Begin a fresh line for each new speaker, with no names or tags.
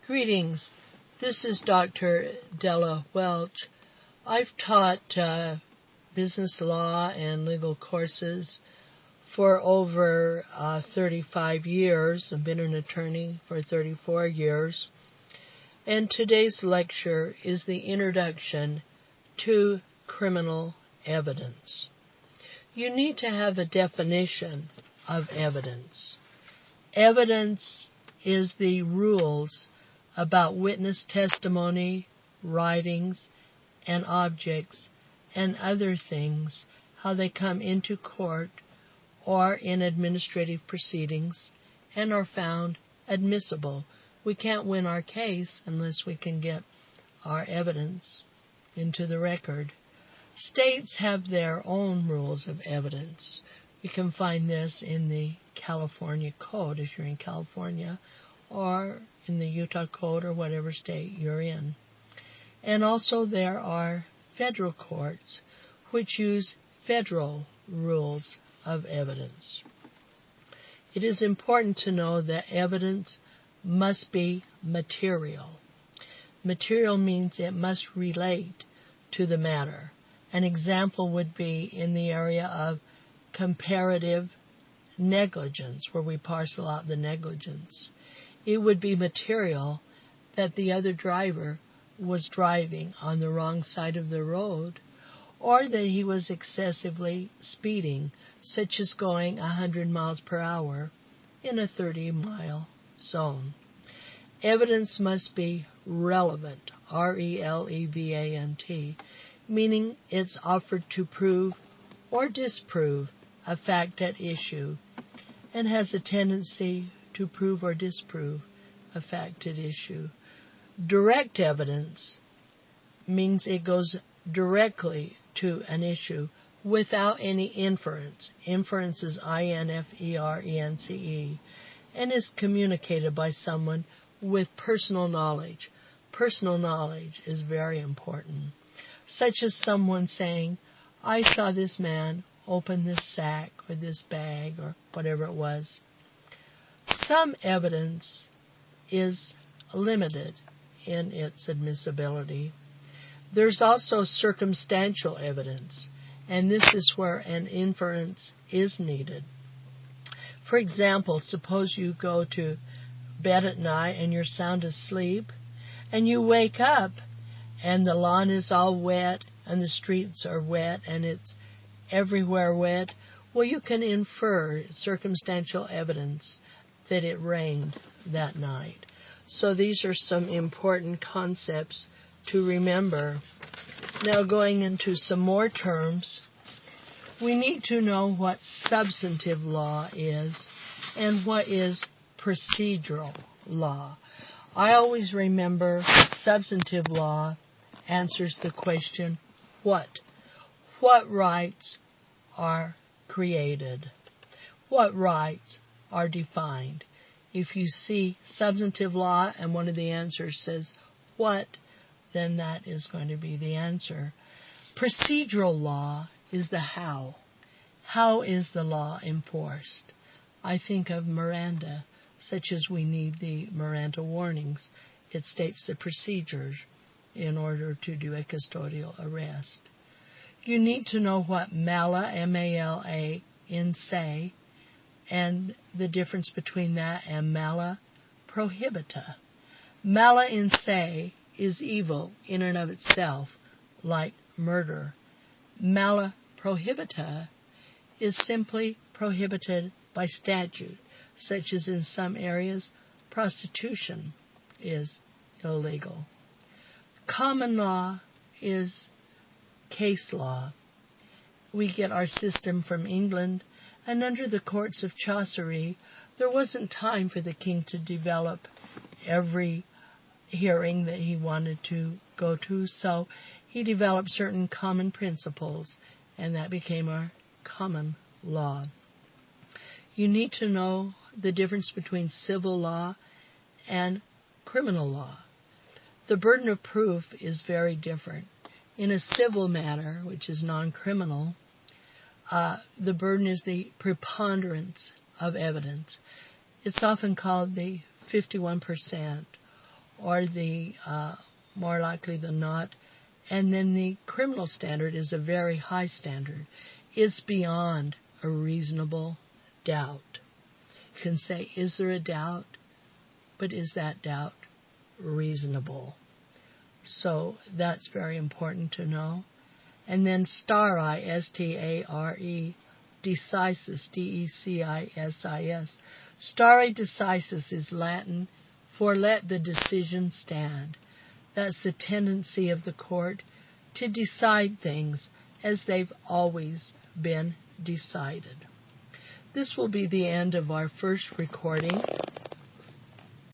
Greetings. This is Dr. Della Welch. I've taught business law and legal courses for over 35 years. I've been an attorney for 34 years. And today's lecture is the introduction to criminal evidence. You need to have a definition of evidence. Evidence is the rules about witness testimony, writings, and objects, and other things, how they come into court or in administrative proceedings and are found admissible. We can't win our case unless we can get our evidence into the record. States have their own rules of evidence. You can find this in the California Code if you're in California, or in the Utah Code or whatever state you're in. And also there are federal courts which use federal rules of evidence. It is important to know that evidence must be material. Material means it must relate to the matter. An example would be in the area of comparative negligence, where we parcel out the negligence. It would be material that the other driver was driving on the wrong side of the road, or that he was excessively speeding, such as going 100 miles per hour in a 30-mile zone. Evidence must be relevant, R-E-L-E-V-A-N-T, meaning it's offered to prove or disprove a fact at issue, and has a tendency to prove or disprove a fact at issue. Direct evidence means it goes directly to an issue without any inference. Inference is I-N-F-E-R-E-N-C-E, and is communicated by someone with personal knowledge. Personal knowledge is very important, such as someone saying, I saw this man open this sack or this bag or whatever it was. Some evidence is limited in its admissibility. There's also circumstantial evidence, and this is where an inference is needed. For example, suppose you go to bed at night and you're sound asleep, and you wake up and the lawn is all wet and the streets are wet and it's everywhere wet. Well, you can infer circumstantial evidence that it rained that night. So these are some important concepts to remember. Now, going into some more terms, we need to know what substantive law is and what is procedural law. I always remember substantive law answers the question, what? What rights are created? What rights are defined? If you see substantive law and one of the answers says what, then that is going to be the answer. Procedural law is the how. How is the law enforced? I think of Miranda, such as we need the Miranda warnings. It states the procedures in order to do a custodial arrest. You need to know what mala, M-A-L-A, in se, and the difference between that and mala prohibita. Mala in se is evil in and of itself, like murder. Mala prohibita is simply prohibited by statute, such as in some areas prostitution is illegal. Common law is case law. We get our system from England, and under the courts of Chaucery, there wasn't time for the king to develop every hearing that he wanted to go to, so he developed certain common principles, and that became our common law. You need to know the difference between civil law and criminal law. The burden of proof is very different. In a civil matter, which is non-criminal, the burden is the preponderance of evidence. It's often called the 51% or the more likely than not. And then the criminal standard is a very high standard. It's beyond a reasonable doubt. You can say, is there a doubt? But is that doubt reasonable? So that's very important to know. And then stare, S-T-A-R-E, decisis, D-E-C-I-S-I-S. Stare decisis is Latin for let the decision stand. That's the tendency of the court to decide things as they've always been decided. This will be the end of our first recording.